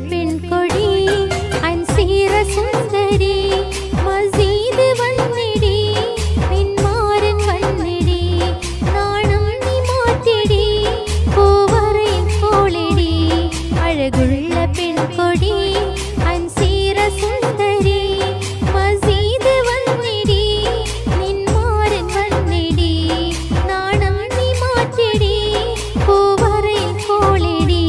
പെൺകൊടി അൻസീറ സുന്ദരി മസീദ് വന്നിടി നിന്മാരൻ വന്നിടി നാണം നീ മാറ്റിടി പൂവറയിൽ കോളിടി അഴകുള്ള പെൺകൊടി അൻസീറ സുന്ദരി മസീദ് വന്നിടി നിന്മാരൻ വന്നിടി നാണം നീ മാറ്റിടി പൂവറയിൽ കോളിടി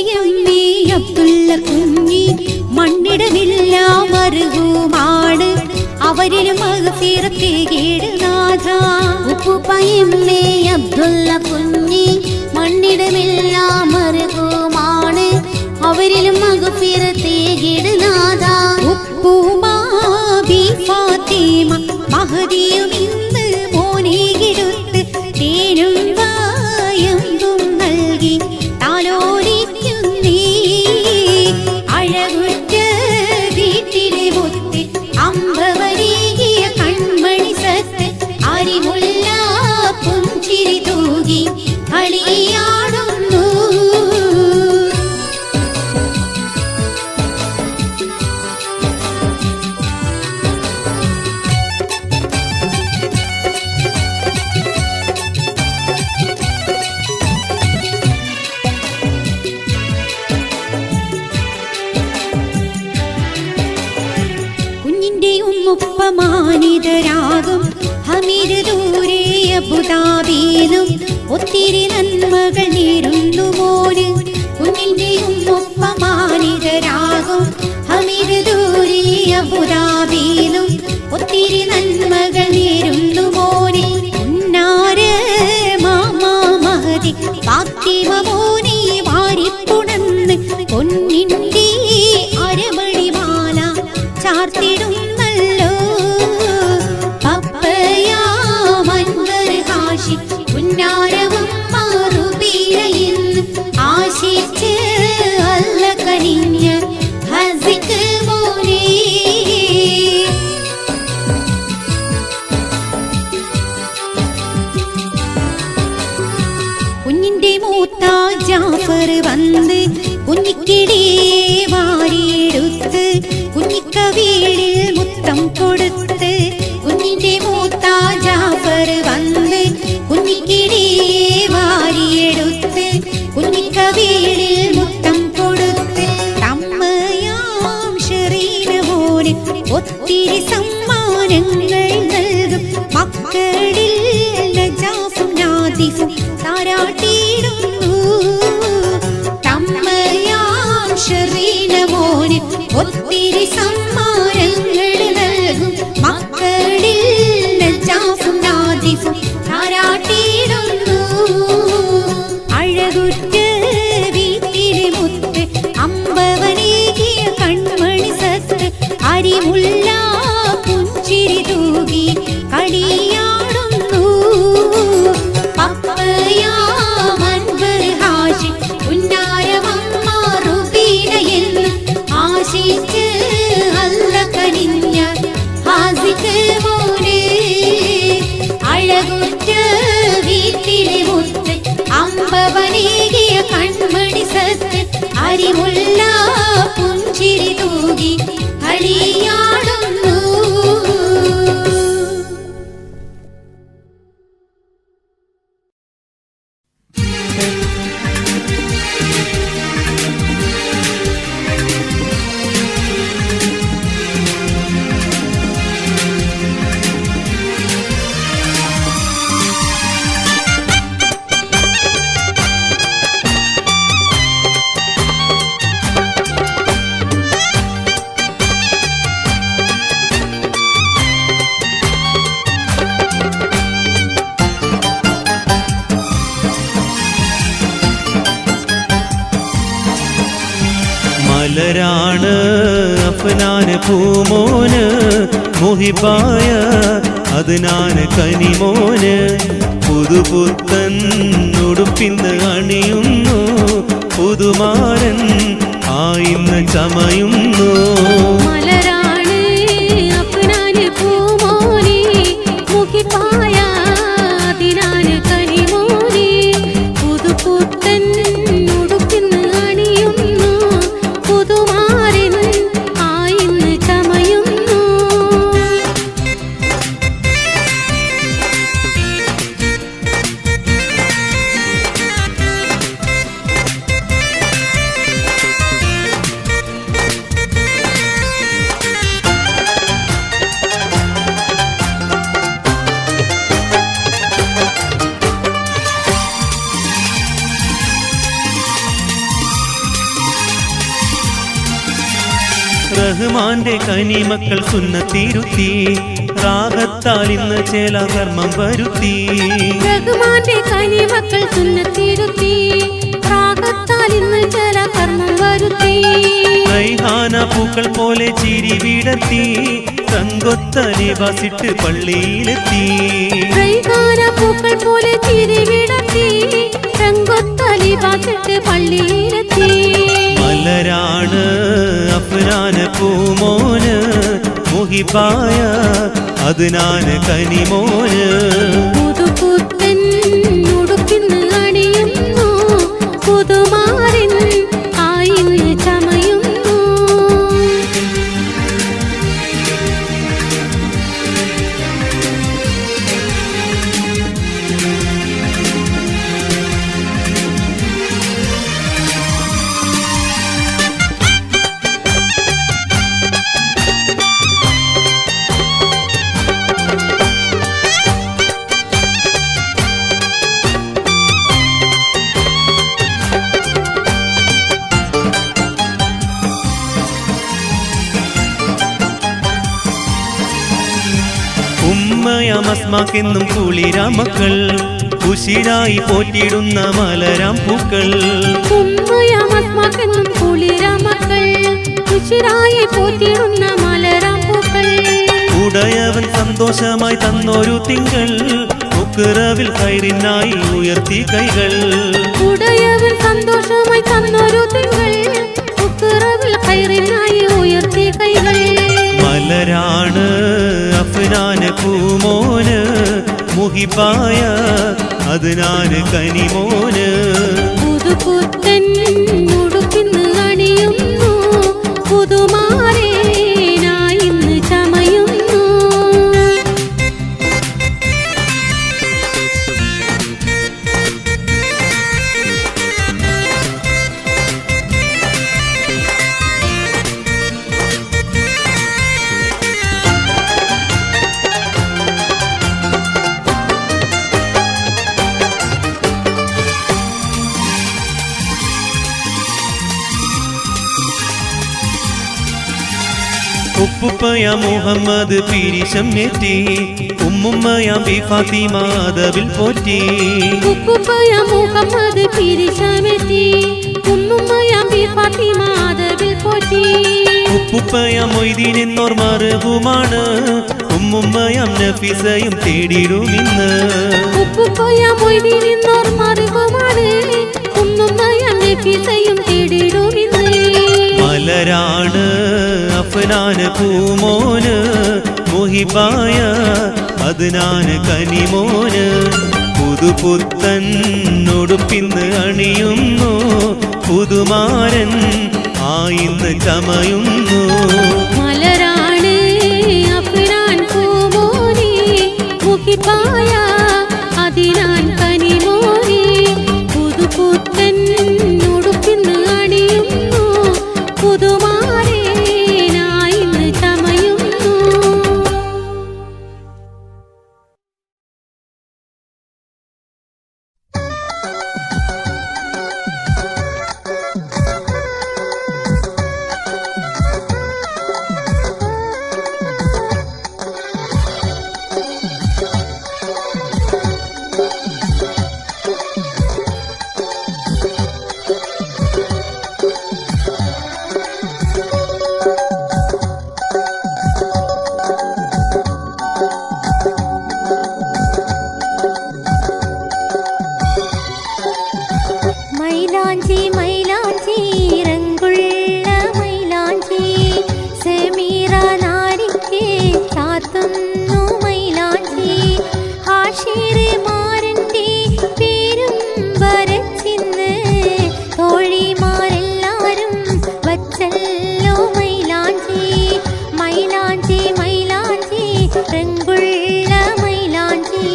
ഉപ്പയമ്മേ അബ്ദുള്ള കുഞ്ഞി മണ്ണിടമെല്ലാം അർഹുമാണ് അവരിലും മഗ്ഫിറത്തേകേട് നാഥ. ഉപ്പയമ്മേ അബ്ദുള്ള കുഞ്ഞി മണ്ണിടമെല്ലാം അർഹുമാണ് അവരിലും മഗ്ഫിറത്തേകേട് നാഥ. ഉപ്പുമാ ബി ഫാത്തിമ മഹദിയും ഇന്ന് മോനെടുത്ത് തേനും വായമ്പും നൽകി താലോലിക്കുന്നേ. അഴകുറ്റ വീട്ടിലെ മുത്ത് അമ്പവരേകിയ കൺമണി സത്ത് അരിമുല്ല പുഞ്ചിരി തൂകി കളിയാടുന്നു. ഉപ്പമാനിതരാകും ഹമീദ് ദൂരെ അബുദാബിയിലും ഒത്തിരി നന്മകൾ നേരുന്നു മോന്. കുഞ്ഞിന്റെ ഉപ്പമാനിതരാകും ഹമീദ് ദൂരെ അബുദാബിയിലും ഒത്തിരി നന്മകൾ നേരുന്നു മോന്. ഉന്നാര മാമാ മഹദി ഫാത്തിമ മോനെ വാരിപ്പുണന്ന് പൊന്നിന്റെ അരമണിമാല ചാർത്തിടും ഉന്നാരവും മാറുബീരയിൽ ആശിച്ച് അല്ല കനിഞ്ഞ ഹസിക്ക് മോനെ. കുഞ്ഞിന്റെ മൂത്ത ജാഫർ വന്ന് കുഞ്ഞിക്കിടേ വാരിയെടുത്ത് കുഞ്ഞിക്കവീളിൽ മുത്തം കൊടുത്ത്. കുഞ്ഞിന്റെ മൂത്ത ജാഫർ വന്ന് കുഞ്ഞിക്കിടേ വാരിയെടുത്ത് കുഞ്ഞിക്കവീളിൽ മുത്തം കൊടുത്ത്. അമ്മയാം ഷെറീന മോന് ഒത്തിരി സമ്മാനങ്ങൾ നൽകും മക്കളിൽ നജാഫും നാദിഫും താരാട്ടിയിടുന്നു. അമ്മയാം ഷെറീന മോന് ഒത്തിരി സമ്മാനങ്ങൾ നൽകും മക്കളിൽ നജാഫും നാദിഫും താരാട്ടിയിടുന്നു. അഴകുറ്റ വീട്ടിലെ മുത്ത് അമ്പവനേകിയ കൺമണി സത്ത് അരിമുല്ല പുഞ്ചിരി തൂകി കളിയാടുന്നു. പപ്പയാ മൻവർ ഹാഷി ഉന്നാരമമ്മ റുബീനയിൽ ആശിച്ച് അല്ല കനിഞ്ഞ ഹാസിക്ക് മോനെ. അഴകുറ്റ വീട്ടിലെ മുത്ത് അമ്പവനേകിയ കൺമണി സത്ത് അരിമുല്ല പുഞ്ചിരി തൂകി കളിയാടുന്നു. മലരാണ് അഫ്നാന് പൂമോന് മുഹിബായ അദ്നാന് കനിമോന്. പുതുപുത്തൻ ഉടുപ്പിന്ന് അണിയുന്നു പുതുമാരൻ ആയിന്ന് ചമയുന്നു. മലരാണ് അഫ്നാന് പൂമോനെ മുഹിബായ അദ്നാന് കനിമോനെ. പുതുപുത്തൻ ഉടുപ്പിന്ന് അണിയുന്നു പുതുമാരൻ ആയിന്ന് ചമയുന്നു. റഹ്മാന്റെ കനിമക്കൾ സുന്നത്തിരുത്തി റാഹത്താൽ ഇന്ന് ചേല കർമ്മം വരുത്തി റഹ്മാന്റെ കനിമക്കൾ സുന്നത്തിരുത്തി റാഹത്താൽ ഇന്ന് ചേല കർമ്മം വരുത്തി റൈഹാന പൂക്കൾ പോലെ ചിരി വിടർത്തി തങ്കൊത്ത ലിബാസിട്ട് പള്ളിയിലെത്തി റൈഹാന പൂക്കൾ പോലെ ചിരി വിടർത്തി തങ്കൊത്ത ലിബാസിട്ട് പള്ളിയിലെത്തി മലരാണ് അഫ്നാന് പൂമോന് മുഹിബായ അദ്നാന് കനിമോന് പുതുപുത്തൻ ഉടുപ്പിന്ന് അണിയുന്നു പുതുമാരൻ ആയിന്ന് ചമയുന്നു ഉമ്മയമസ്മാക്കെന്നും കുളിരാമക്കൾ ഉശിരായി പോറ്റിടുന്ന മലരാം പൂക്കൾ ഉമ്മയമസ്മാക്കെന്നും കുളിരാമക്കൾ ഉശിരായി പോറ്റിടുന്ന മലരാം പൂക്കൾ ഉടയവൻ സന്തോഷമായി തന്നൊരു തിങ്കൾ ഉക്കിറവിൽ കൈറിനായി ഉയർത്തി കൈകൾ ഉടയവൻ സന്തോഷമായി തന്നൊരു തിങ്കൾ ഉക്കിറവിൽ കൈറിനായി ഉയർത്തി കൈകൾ മലരാണ് അഫ്നാന് പൂമോന് മുഹിബായ അദ്നാന് കനിമോന് പുതുപുത്തൻ ഉടുപ്പിന്ന് അണിയുന്നു പുതുമാരേനായിന്ന് ചമയുന്നു ഉപ്പുപ്പയ മുഹമ്മദ് പിരിശം നേറ്റി ഉമ്മുമ്മയ ബി ഫാത്തിമ അദബിൽ പോറ്റി ഉപ്പുപ്പയ മുഹമ്മദ് പിരിശമെത്തി ഉമ്മുമ്മയ ബി ഫാത്തിമ അദബിൽ പോറ്റി ഉപ്പുപ്പയ മൊയ്തീൻ എന്നോർ മറുകുമാണ് ഉമ്മുമ്മയം നഫീസയും തേടിടുമിന്ന് ഉപ്പുപ്പയ മൊയ്തീൻ എന്നോർ മറുകുമാണ് ഉമ്മുമ്മയ നഫീസയും തേടിടുമിന്ന് മലരാണ് അഫ്നാന് പൂമോന് മുഹിബായ അദ്നാന് കനിമോന് പുതുപുത്തൻ ഉടുപ്പിന്ന് അണിയുന്നു പുതുമാരൻ ആയിന്ന് ചമയുന്നു മലരാണ് അഫ്നാൻ പൂമോനെ മുഹിബായ അദ്നാൻ കനിമോനെ പുതുപുത്തൻ ഉടുപ്പിന്ന് അണിയുന്നു പുതുമാരേനായിന്ന് ചമയുന്നു മൈലാഞ്ചി മൈലാഞ്ചി രംഗുള്ള മൈലാഞ്ചി സമീറ നാരിക്ക് ചാത്തുന്നു മൈലാഞ്ചി ആശീർമാരൻ്റെ പേരും വരച്ചിന്ന് തോഴിമാരെല്ലാരും വച്ചല്ലോ മൈലാഞ്ചി മൈലാഞ്ചി മൈലാഞ്ചി രംഗുള്ള മൈലാഞ്ചി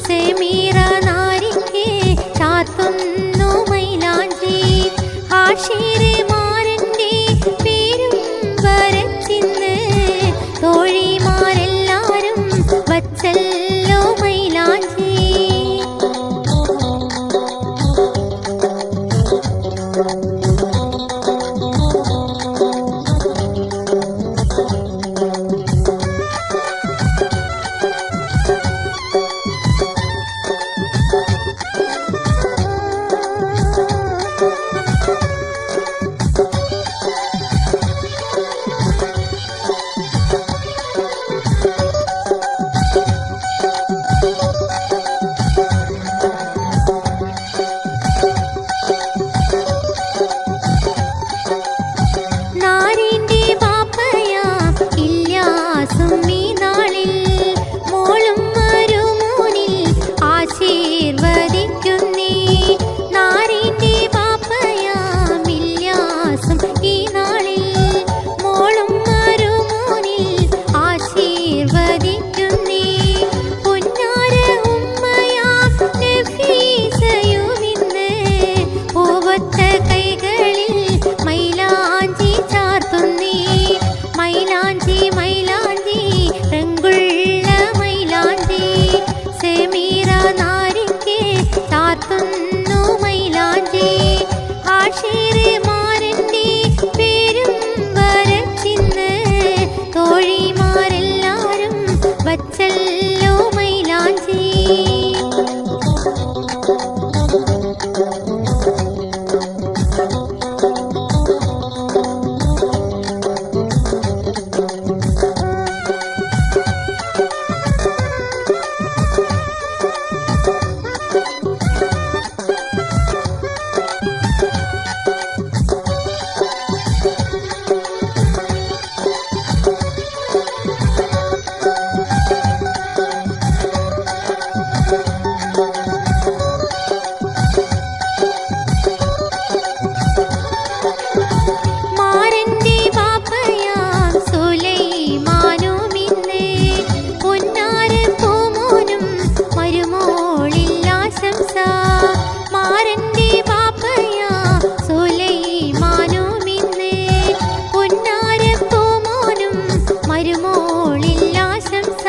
സമീറ നാരിക്ക് ചാത്തുന്നു മൈലാഞ്ചി ആശീർ പൂവത്ത കൈകളിൽ മൈലാഞ്ചി ചാർത്തുന്നേ മൈലാഞ്ചി മൈലാഞ്ചി രംഗുള്ള മൈലാഞ്ചി സെമീറ നാരിക്ക് ചാർത്തുന്നു മൈലാഞ്ചി ആശീർമാരൻ്റെ പേരും വരച്ചിന്ന് തോഴിമാരെല്ലാരും വച്ചല്ലോ മൈലാഞ്ചി മാരന്റെ ബാപ്പയാം സുലൈമാനുമിന്ന് പൊന്നാര പൂമോനും മരുമോളില്ലാശംസ മാരന്റെ ബാപ്പയാം സുലൈമാനുമിന്ന് പൊന്നാര പൂമോനും മരുമോളില്ലാശംസ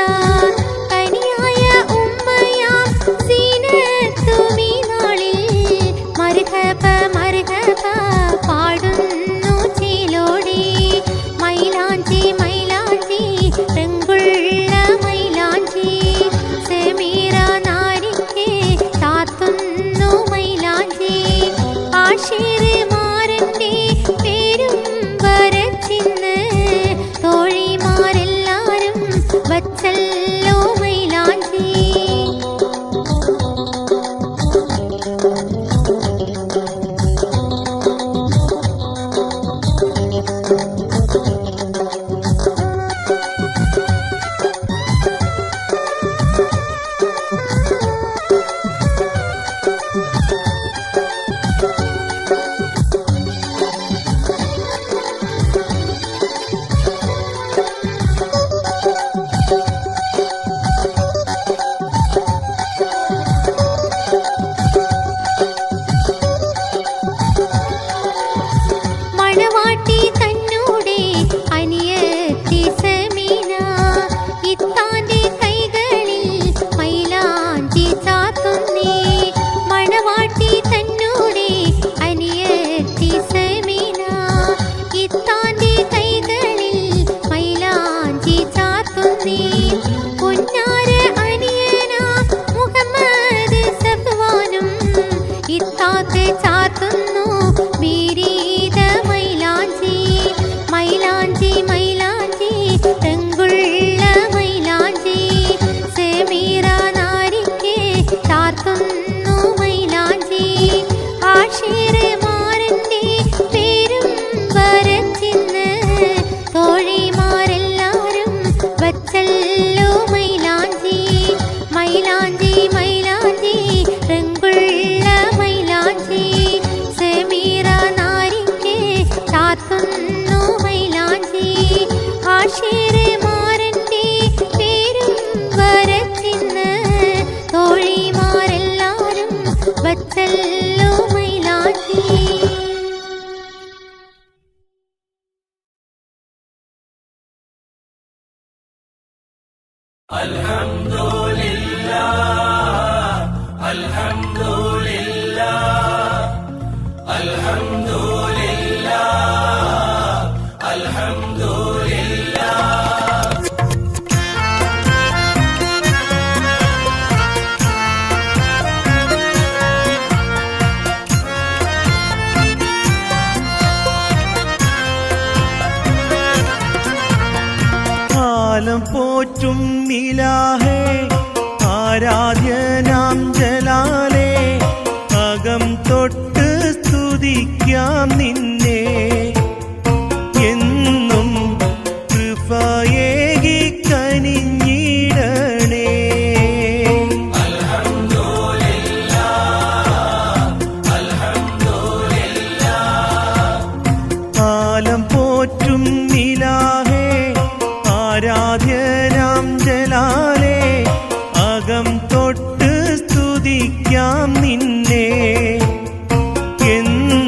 കനിയായ ഉമ്മയാം സീനത്തുമീ നാളിൽ മർഹബ മർഹബ പാടുന്നു ചേലോടി മൈലാഞ്ചി മൈലാഞ്ചി രംഗുള്ള മൈലാഞ്ചി സെമീറ നാരിക്ക് ചാർത്തുന്നു മൈലാഞ്ചി ആശീർമാരൻ്റെ പേരും വരച്ചിന്ന് തോഴിമാരെല്ലാരും വച്ചല്ലോ മൈലാഞ്ചി മണവാട്ടി തന്നൂടെ അനിയത്തി സമീന ഇത്താന്റെ കൈകളിൽ മൈലാഞ്ചി ചാർത്തുന്നേ മണവാട്ടി തന്നൂടെ അനിയത്തി സമീന ഇത്താന്റെ കൈകളിൽ മൈലാഞ്ചി ചാർത്തുന്നേ പൊന്നാര അനിയന മുഹമ്മദ് സഫ്വാനും ഇത്താത്തെ ചാർത്തുന്നു ബീരീത മൈലാഞ്ചി മൈലാഞ്ചി മൈലാഞ്ചി രംഗുള്ള മൈലാഞ്ചി സെമീറ നാരിക്ക് ചാർത്തുന്നു മൈലാഞ്ചി ആശീർമാരൻ്റെ പേരും വരച്ചിന്ന് തോഴിമാരെല്ലാരും വച്ചല്ലോ മൈലാഞ്ചി മൈലാഞ്ചി മൈലാഞ്ചി രംഗുള്ള മൈലാഞ്ചി സെമീറ നാരിക്ക് ചാർത്തുന്നു മൈലാഞ്ചി ആശീർമാരൻ്റെ പേരും വരച്ചിന്ന് തോഴിമാരെല്ലാരും വച്ചല്ലോ മൈലാഞ്ചി കാലം പോറ്റും ഇലാഹേ ആരാധ്യനാം ജലാലേ അകം തൊട്ട് സ്തുതിക്കാം നിന്നെ എന്നും കൃപയേകി കനിഞ്ഞിടണേ കാലം പോറ്റും ഇലാഹേ ആരാധ്യനാം ജലാലേ അകം തൊട്ട് സ്തുതിക്കാം നിന്നെ എന്നും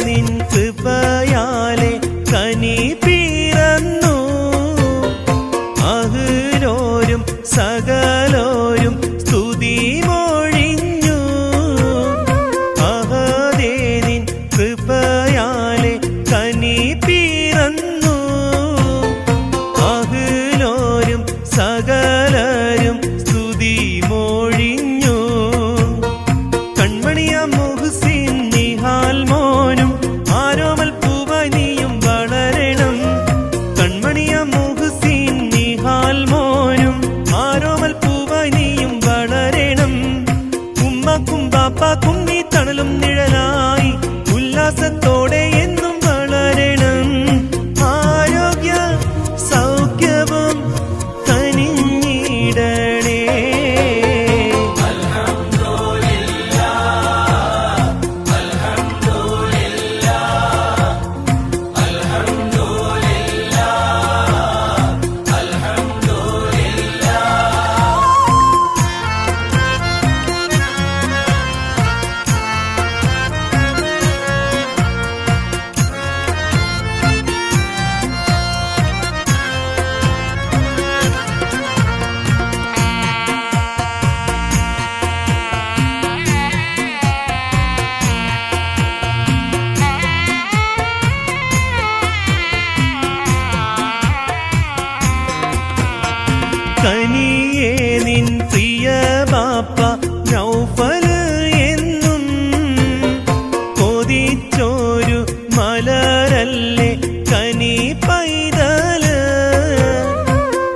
നിൻ കൃപയാലെ കനി പിറന്നു അഹ്ലോരും സകലോരും സ്തുതി മൊഴിഞ്ഞു അഹദേ നിൻ കൃപയാലെ കനി പിറന്നു അഹ്ലോരും സകലരും സ്തുതി മൊഴിഞ്ഞു കൺമണിയ മുഹ്സിൻ നിഹാൽ മോനും ആരോമൽ പൂവനിയും വളരണം കൺമണിയ മുഹ്സിൻ നിഹാൽ മോനും ആരോമൽ പൂവനിയും വളരണം ഉമ്മക്കും ബാപ്പാക്കും നീ തണലും നിഴലായി ഉല്ലാസത്തോടെ എന്നും വളരണം ആരോഗ്യ സൗഖ്യവും കനിഞ്ഞിടണേ കനിയേ നിൻ പ്രിയ ബാപ്പ നൗഫല് എന്നും കൊതിച്ചോരു മലരല്ലേ കനി പൈതല്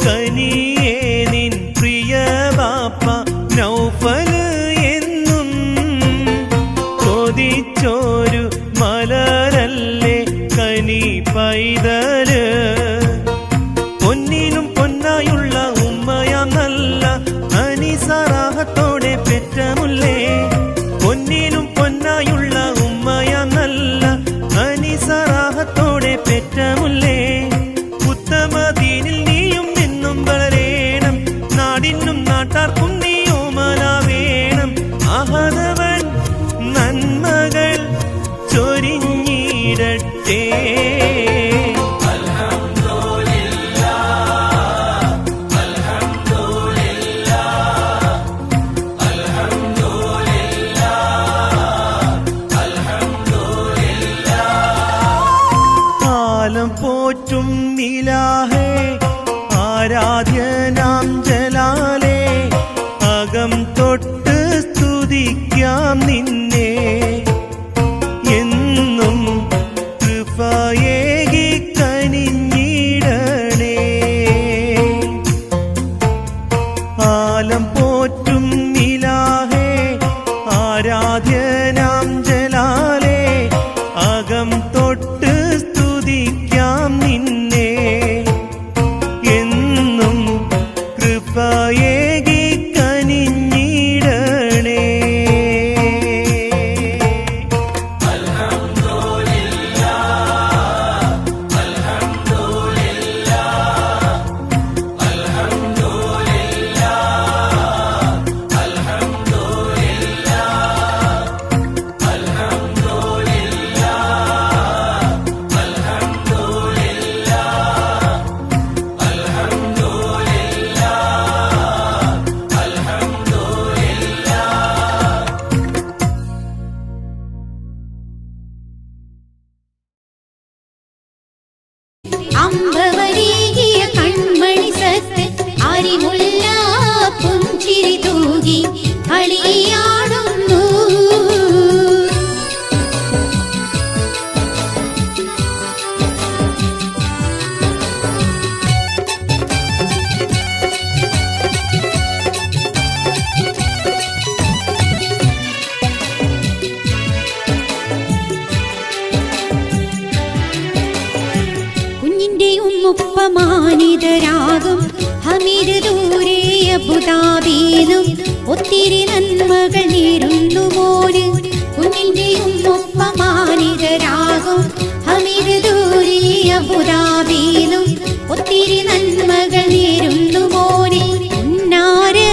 കനിയേ നിൻ പ്രിയ ബാപ്പ നൗഫല് എന്നും കൊതിച്ചോരു മലരല്ലേ കനി പൈതല് പൊന്നിനും പൊന്നായുള്ള ഉമ്മയാം നല്ല അനിസറാഹത്തോടെ പെറ്റമുല്ലേ പൊന്നിനും പൊന്നായുള്ള ഉമ്മയാം നല്ല അനിസറാഹത്തോടെ പെറ്റമുല്ലേ ഉത്തമദീനിൽ നീയും എന്നും വളരേണം നാടിനും നാട്ടാർക്കും നീ ഓമലാവേണം അഹദവൻ നന്മകൾ ചൊരിഞ്ഞിടട്ടെ കാലം പോറ്റും നിലാഹേ ആരാധ്യനാം ജലാലേ അകം തൊട്ട് സ്തുതിക്കാം നിന്നെ എന്നും കൃപയേകി കനിഞ്ഞിടണേ കാലം പോറ്റും നിലാഹേ ആരാധ്യനാം ജലാലേ അകം തൊട്ട് സ്തുതിക്കാം നിന്നെ എന്നും കൃപയേകി കനിഞ്ഞിടണേ അമ്പവനേകിയ കൺമണി സത്ത് അറിവുള്ള പുഞ്ചിരി തൂകി കളിയാടുന്നു ഉപ്പമാനിതരാകും ഹമീദ് ദൂരെ അബുദാബിയിലും ഒത്തിരി നന്മകൾ നേരുന്നു മോന് കുഞ്ഞിന്റെയും ഒപ്പമാനിതരാകും ഹമീദ് ദൂരെ അബുദാബിയിലും ഒത്തിരി നന്മകൾ നേരുന്നു മോന് ഉന്നാര്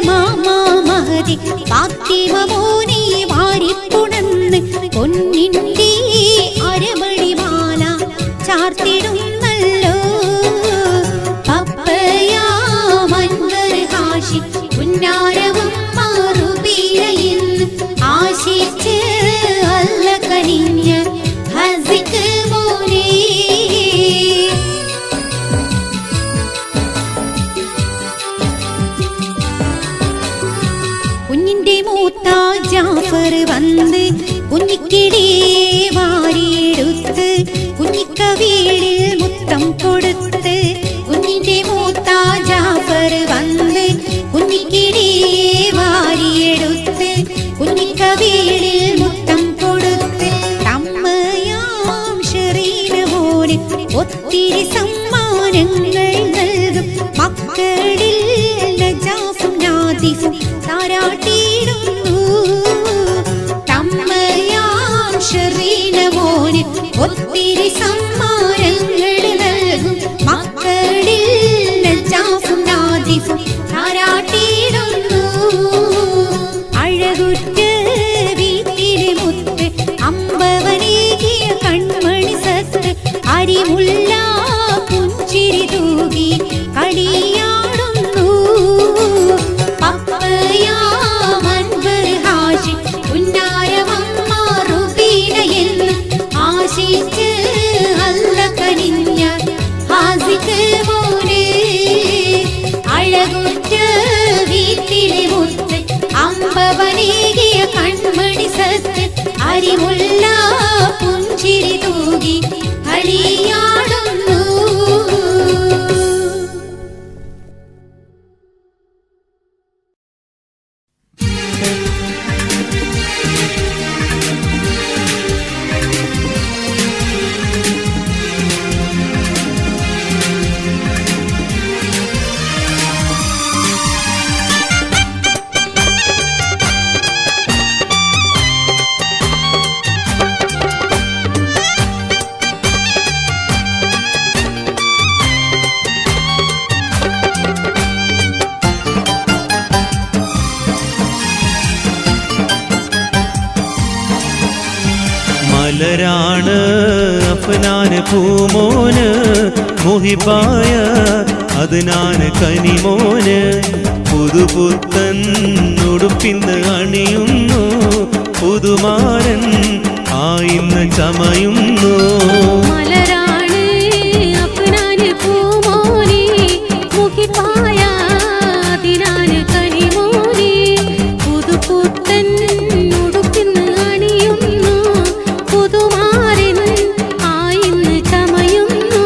മാമാ മഹദി ഫാത്തിമ മോനെ വാരിപ്പുണന്ന് പൊന്നിന്റെ നല്ല മോന് ഒത്തിരി സമ്മാനങ്ങൾ നൽകും മക്കളിൽ നജാഫും നാദിഫും താരാട്ടിയിടുന്നു. അഴകുറ്റ വീട്ടിലെ മുത്ത് അമ്പവനേകിയ കൺമണി സത്ത് അരിമുല്ല പുഞ്ചിരി തൂകി കളിയാടുന്നു. പപ്പയാ മൻവർ ഹാഷി ഉന്നാരമമ്മ റുബീന എന്ന് ആശിച്ച് അല്ല കനിഞ്ഞ ഹാസിക്ക് മോനെ. അഴകുറ്റ വീട്ടിലെ മുത്ത് അമ്പവനേകിയ കൺമണി സത്ത് അരിമുല്ല പുഞ്ചിരി തൂകി കളിയാടുന്നു. മലരാണ് അഫ്നാന് പൂമോന് മുഹിബായ അദ്നാന് കനിമോന് പുതുപുത്തൻ ഉടുപ്പിന്ന് അണിയുന്നു പുതുമാരൻ ആയിന്ന് ചമയുന്നു. മലരാണ് അഫ്നാന് പൂമോനെ മുഹിബായ അദ്നാന് കനിമോനെ പുതുപുത്തൻ ഉടുപ്പിന്ന് അണിയുന്നു പുതുമാരൻ ആയിന്ന് ചമയുന്നു.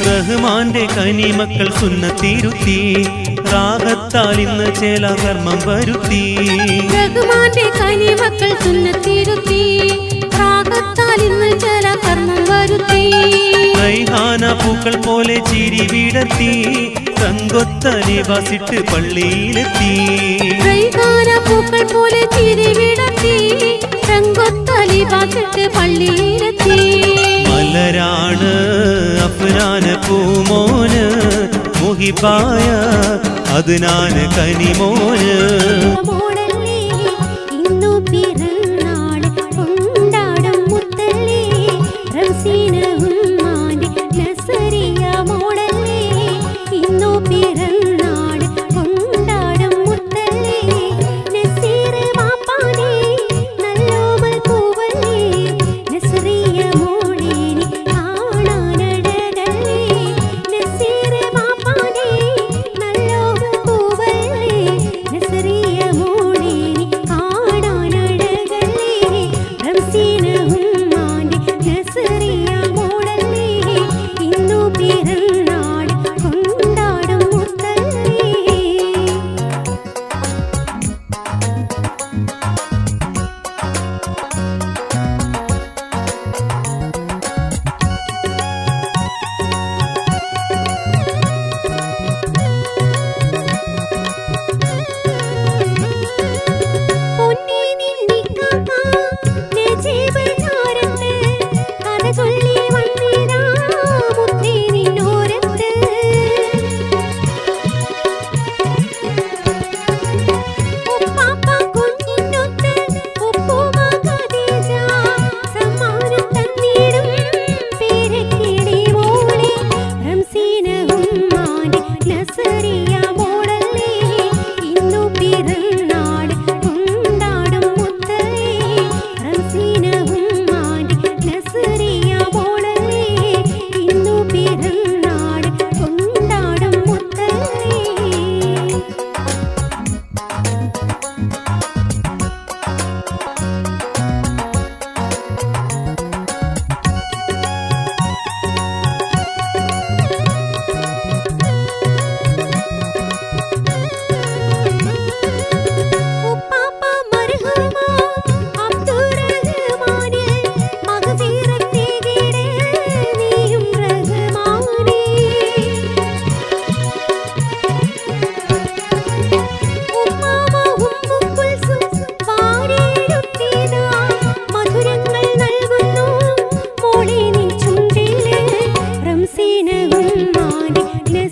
റഹ്മാന്റെ കനിമക്കൾ സുന്നത്തിരുത്തി റാഹത്താൽ ഇന്ന് ചേല കർമ്മം വരുത്തി. റഹ്മാന്റെ കനിമക്കൾ സുന്നത്തിരുത്തി റാഹത്താൽ ഇന്ന് ചേല കർമ്മം വരുത്തി. റൈഹാന പൂക്കൾ പോലെ ചിരി വിടർത്തി തങ്കൊത്ത ലിബാസിട്ട് പള്ളിയിലെത്തി. റൈഹാന പൂക്കൾ പോലെ ചിരി വിടർത്തി തങ്കൊത്ത ലിബാസിട്ട് പള്ളിയിലെത്തി. മലരാണ് അഫ്നാന് പൂമോന് മുഹിബായ അദ്നാന് കനിമോന്. മോളല്ലേ ഇന്നു പിറന്നാൾ കൊണ്ടാടും മുത്തല്ലേ റംസീന ഉമ്മാന്റെ നസറിയ മോളല്ലേ ഇന്നു പിറന്നാൾ കൊണ്ടാടും മുത്തല്ലേ നസീർ മാപ്പാനെ നല്ലോമൽ പൂവല്ലേ നസറിയ മോളേനി കാണാനഴകല്ലേ നസീർ മാപ്പാനെ നല്ലോമൽ പൂവല്ലേ നസറിയ മോളേനി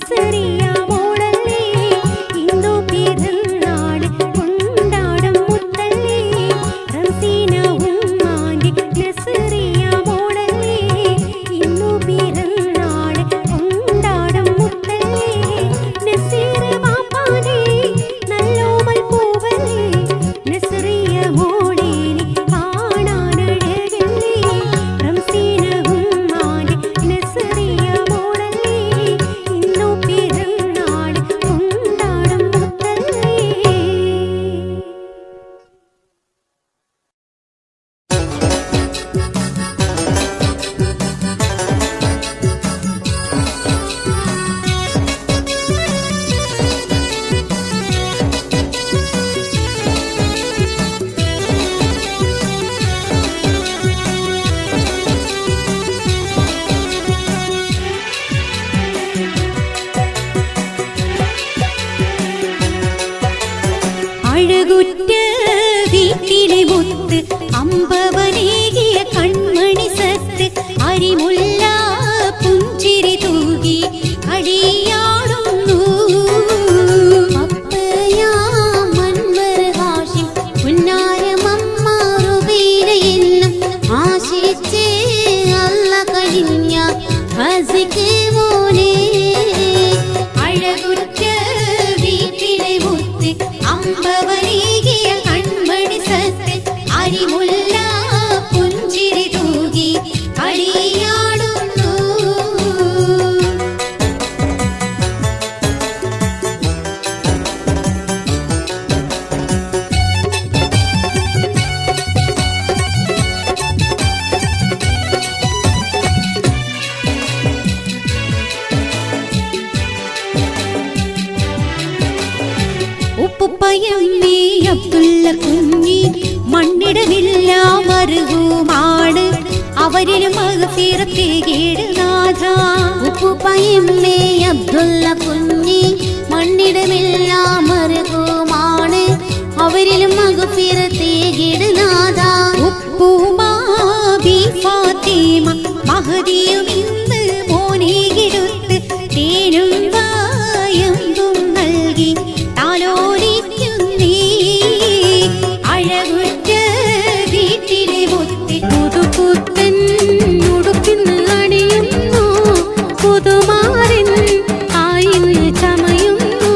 നസറിയ മോളല്ലേ ഇന്നു പിറന്നാൾ കൊണ്ടാടും മുത്തല്ലേ റംസീന ഉമ്മാന്റെ നസറിയ മോളല്ലേ ഇന്നു പിറന്നാൾ കൊണ്ടാടും മുത്തല്ലേ നസീർ ബാപ്പാനെ നല്ലോമൽ പൂവല്ലേ നസറിയ മോളേനെ കാണാനഴകല്ലേ റംസീന ഉമ്മാന്റെ നസറിയ മോളല്ലേ ഇന്നു പിറന്നാൾ കൊണ്ടാടും മുത്തല്ലേ. അഴകുറ്റ വീട്ടിലെ മുത്ത് അമ്പവനേകിയ കൺമണി സത്ത് അരിമുല്ല പുഞ്ചിരി തൂകി കളിയാടുന്നു അപ്പയാ മൻവർ ഹാഷിം പുന്നാരമമ്മ റുബീലയെന്നും ആശിച്ചേ അല്ല കഴിഞ്ഞ ഹസിക്ക് മോനെ അഴകുറ്റ വീട്ടിലെ മുത്ത് അമ്പവനേകിയ കൺമണി സത്ത് അരിമുല്ല പുഞ്ചിരി തൂകി കളിയാടുന്നു ഉപ്പുപ്പയമ്മേ അബ്ദുള്ള കുഞ്ഞി മണ്ണിടമില്ല മറുകുമാണ് അവരിലും മഗ്ഫിറത്തേകേട് നാഥ ഉപ്പുപ്പയമ്മേ അബ്ദുള്ള കുഞ്ഞി മണ്ണിടമില്ല മറുകുമാണ് അവരിലും മഗ്ഫിറത്തേകേട് നാഥ ഉപ്പുമാ ബി ഫാത്തിമ മഹദിയും ഇന്ന് മോനെകിടുത്ത് തേനും വായമ്പും നൽകി താലോലിക്കുന്നേ അഴകുറ്റ വീട്ടിലെ മുത്ത് പുതുപുത്തൻ ഉടുപ്പിന്ന് അണിയുന്നു പുതുമാരൻ ആയിന്ന് ചമയുന്നു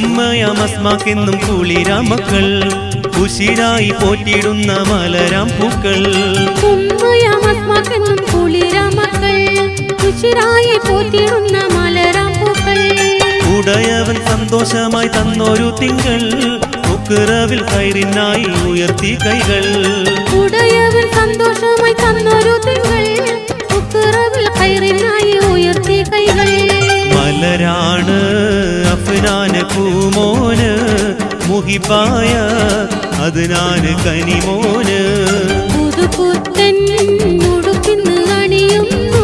ഉമ്മയമസ്മാക്കെന്നും കുളിരാമക്കൾ കുശിരായി പോറ്റിടുന്ന മലരാം പൂക്കൾ ഉമ്മയമസ്മാക്കെന്നും കുളിരാമക്കൾ കുശിരായി പോറ്റിടുന്ന മലരാം പൂക്കൾ ഉടയവൻ സന്തോഷമായി തന്നൊരു തിങ്കൾ ഉക്കിറവിൽ കൈറിനായി ഉയർത്തി കൈകൾ ഉടയവൻ സന്തോഷമായി തന്നൊരു തിങ്കൾ ഉക്കിറവിൽ കൈറിനായി ഉയർത്തി കൈകൾ മലരാണ് അഫ്നാന് പൂമോന് മുഹിബായ അദ്നാന് കനിമോന് പുതുപുത്തൻ ഉടുപ്പിന്ന് അണിയുന്നു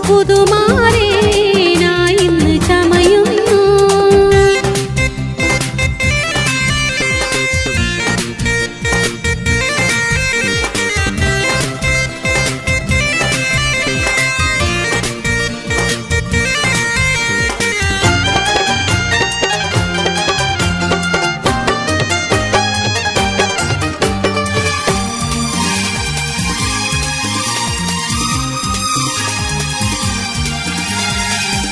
പുതുമാരേനായിന്ന് ചമയുന്നു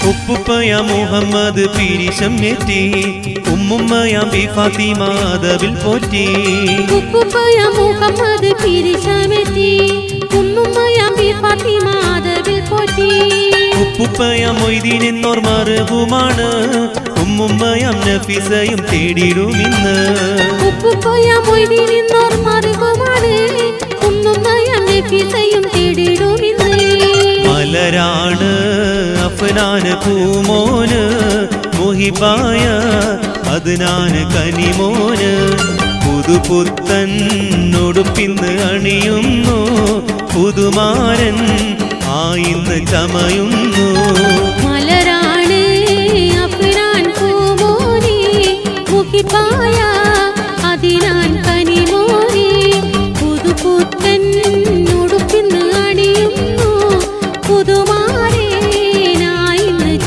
ഉപ്പുപ്പയ മുഹമ്മദ് പിരിശം നേറ്റി ഉമ്മുമ്മയാം ബി ഫാത്തിമ അദബിൽ പോറ്റി ഉപ്പുപ്പയ മുഹമ്മദ് പിരിശമെത്തി ഉമ്മുമ്മയാം ബി ഫാത്തിമ അദബിൽ പോറ്റി ഉപ്പുപ്പയ മൊയ്തീനെന്നോർ മറുകുമാണ് ഉമ്മുമ്മയാം നഫീസയും തേടിടുമിന്ന് ഉപ്പുപ്പയ മൊയ്തീനെന്നോർ മറുകുമാണ് ഉമ്മുമ്മയാം നഫീസയും തേടിടുമിന്ന്. മലരാണ് അഫ്നാന് പൂമോന് മുഹിബായ അദ്നാന് കനിമോന് പുതുപുത്തൻ ഉടുപ്പിന്ന് അണിയുന്നു പുതുമാരൻ ആയിന്ന് ചമയുന്നു. മലരാണ് അഫ്നാൻ പൂമോനെ മുഹിബായ അദ്നാൻ കനിമോനെ പുതുപുത്തൻ ഉടുപ്പിന്ന് അണിയുന്നു പുതുമാരനായിന്ന്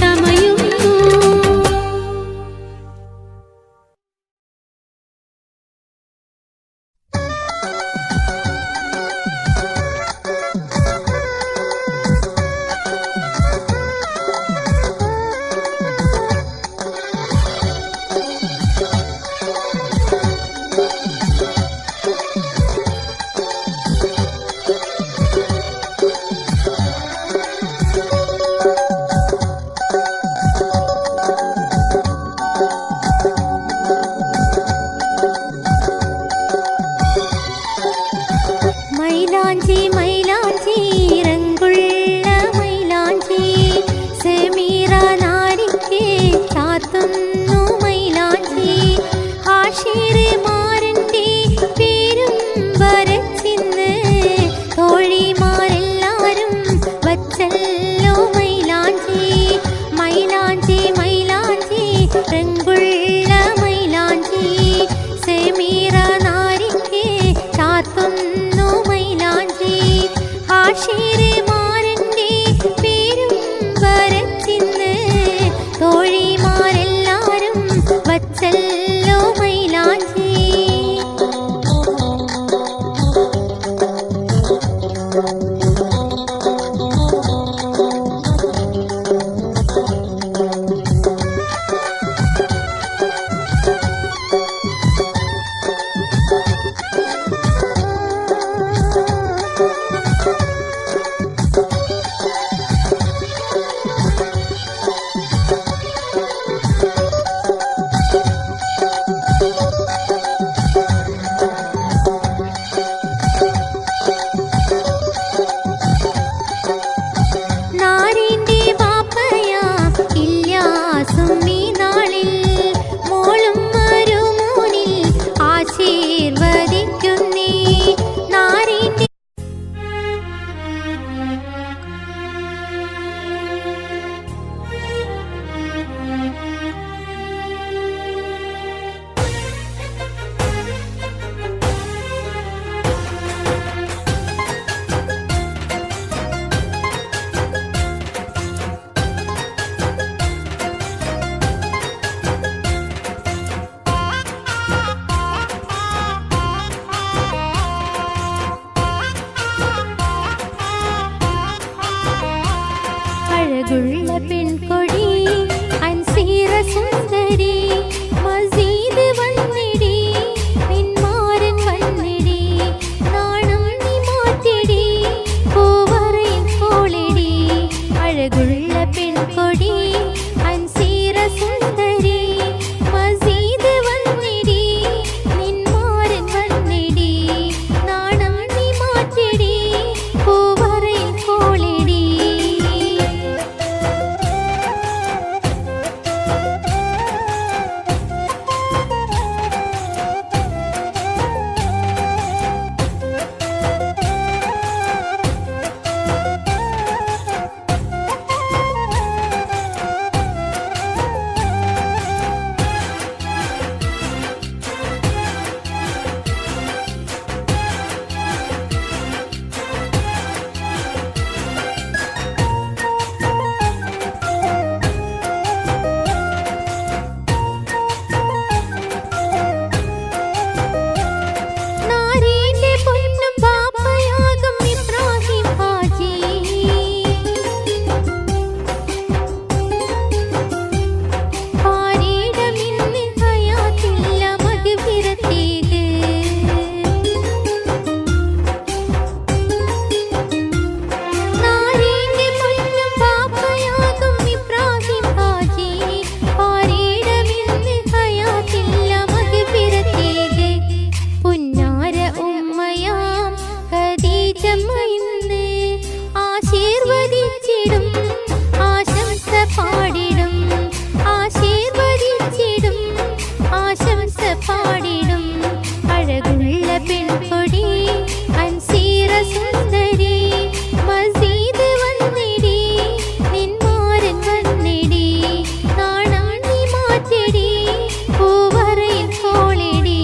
ചമയുന്നു. മൈലാഞ്ചി മൈലാഞ്ചി രംഗുള്ള മൈലാഞ്ചി സമീറ നാരിക്ക് ചാത്തുന്നു മൈലാഞ്ചി ആശീറ് മാരന്റെ പേരും വരച്ചിന്ന് തോഴിമാരെല്ലാരും വച്ചല്ലോ മൈലാഞ്ചി മൈലാഞ്ചി മൈലാഞ്ചി രംഗുള്ള മൈലാഞ്ചി സമീറ നാരിക്ക് ചാത്തുന്നു മൈലാഞ്ചി ആശീറ് മാരന്റെ പേരും വരച്ചിന്ന് തോഴിമാരെല്ലാരും വച്ചല്ലോ മൈലാഞ്ചി ജമ്മ ഇന്ന് ആശീർവദിച്ചിടും ആശംസ പാടിടും ആശീർവദിച്ചിടും ആശംസ പാടിടും അഴകുള്ള പെൺകൊടി അൻസീറ സുന്ദരി മസ്ജിദ് വന്നിടി നിന്മാരൻ വന്നിടി നാണം നീ മാറ്റിടി പൂവറയിൽ കോളിടി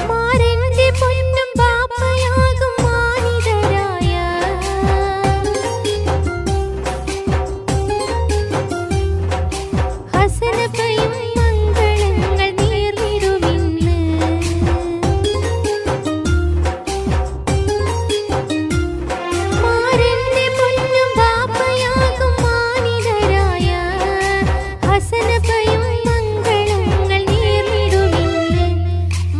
മാരന്റെ പൊന്നും ബാപ്പയാകും മാനിതരായ ഹസനപ്പയും മംഗളങ്ങൾ നേർന്നിടുമിന്ന് മാരന്റെ പൊന്നും ബാപ്പയാകും മാനിതരായ ഹസനപ്പയും മംഗളങ്ങൾ നേർന്നിടുമിന്ന്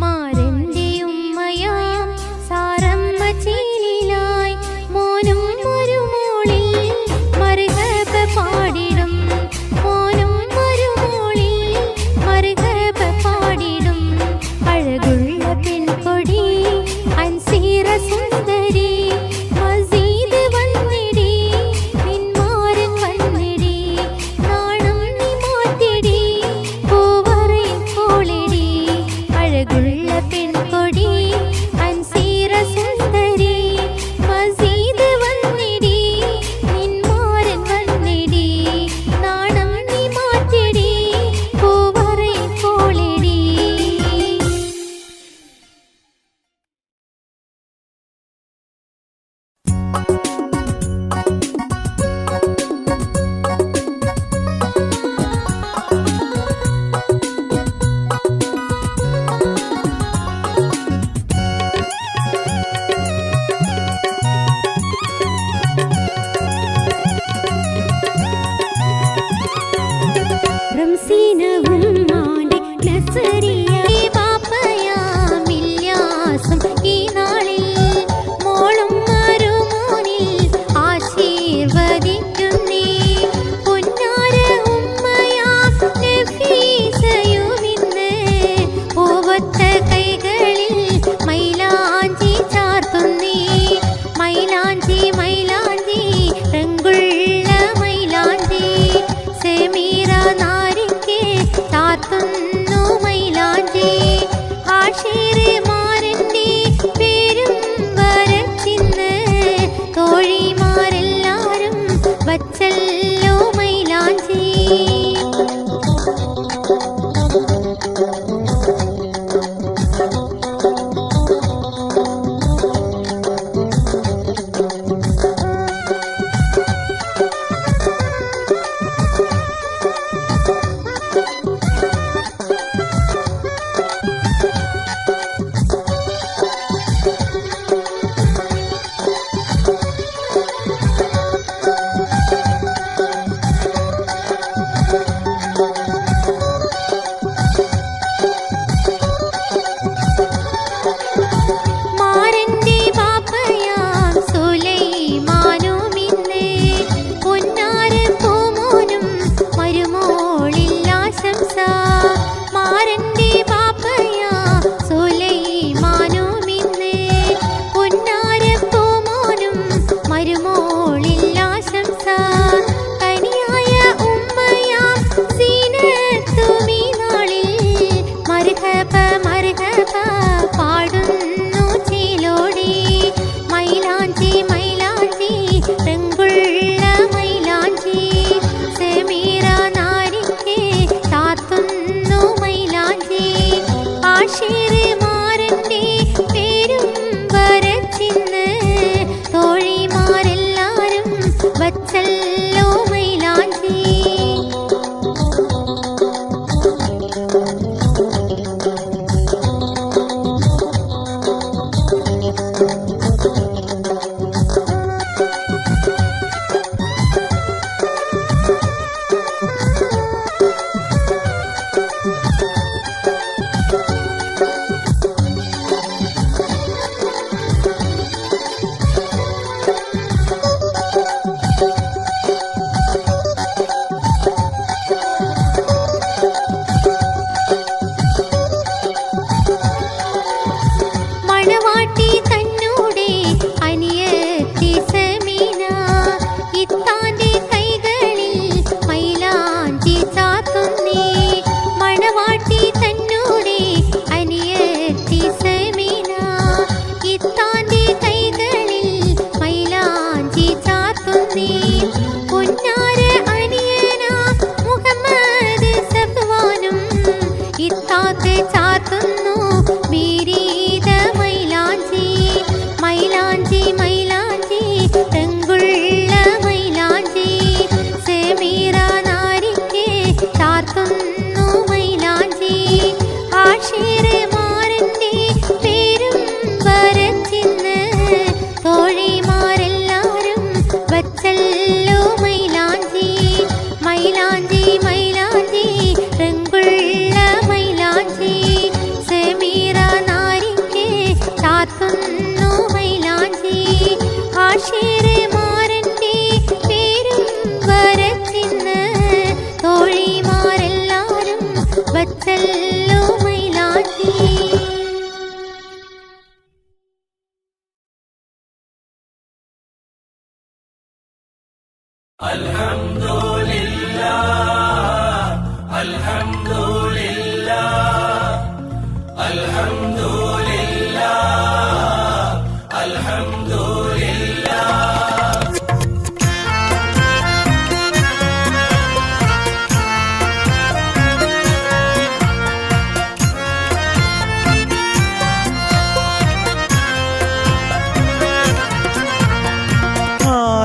മാരന്റെ ഉമ്മയാം സാറമ്മ ചേലിലായി മോനും മരുമോളിൽ മർഹബ പാടിടും മോനും മരുമോളിൽ മർഹബ പാടിടും അഴകുള്ള പെൺകൊടി അൻസീറ സുന്ദരി മസ്ജിദ് വന്നിടി നിന്മാരൻ വന്നിടി നാണം നീ മാറ്റിടി പൂവറയിൽ കോളിടി അഴകുള്ള പെൺകൊടി അൻസീറ സുന്ദരി മസ്ജിദ് വന്നിടി നിന്മാരൻ വന്നിടി നാണം നീ മാറ്റിടി പൂവറയിൽ കോളിടി റംസീനവും മാന്റെ നസറിയ ബാപ്പയാമില്യാസും ഈ നാളിൽ മോളും മരുമോനിൽ ആശീർവദിക്കുന്നേ പൊന്നാര ഉമ്മയാ നഫീസയുമിന്ന് പൂവത്ത കൈകളിൽ മൈലാഞ്ചി ചാർത്തുന്നേ മൈലാഞ്ചി മൈലാഞ്ചി രംഗുള്ള മൈലാഞ്ചി സെമീറ നാരിക്ക് ചാർത്തുന്നു മൈലാഞ്ചി ആശീറ് മാരന്റെ പേരും വരച്ചിന്ന് തോഴിമാരെല്ലാരും വച്ചല്ലോ മൈലാഞ്ചി മാരന്റെ ബാപ്പയാം സുലൈമാനുമിന്ന് പൊന്നാര പൂമോനും മരുമോളിൽ ആശംസ മാരന്റെ ബാപ്പയാം സുലൈമാനുമിന്ന് പൊന്നാര പൂമോനും മരുമോളിൽ ആശംസ കനിയായ ഉമ്മയാം സീനത്തുമീ നാളിൽ മർഹബ മർഹബ പാടുന്നു ചേലോടി മൈലാഞ്ചി മൈലാഞ്ചി രംഗുള്ള മൈലാഞ്ചി സെമീറ നാരി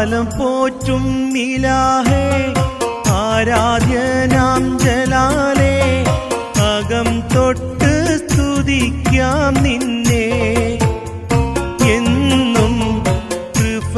കാലം പോറ്റും ഇലാഹേ ആരാധ്യനാം ജലാലേ അകം തൊട്ട് സ്തുതിക്കാം നിന്നെ എന്നും കൃപ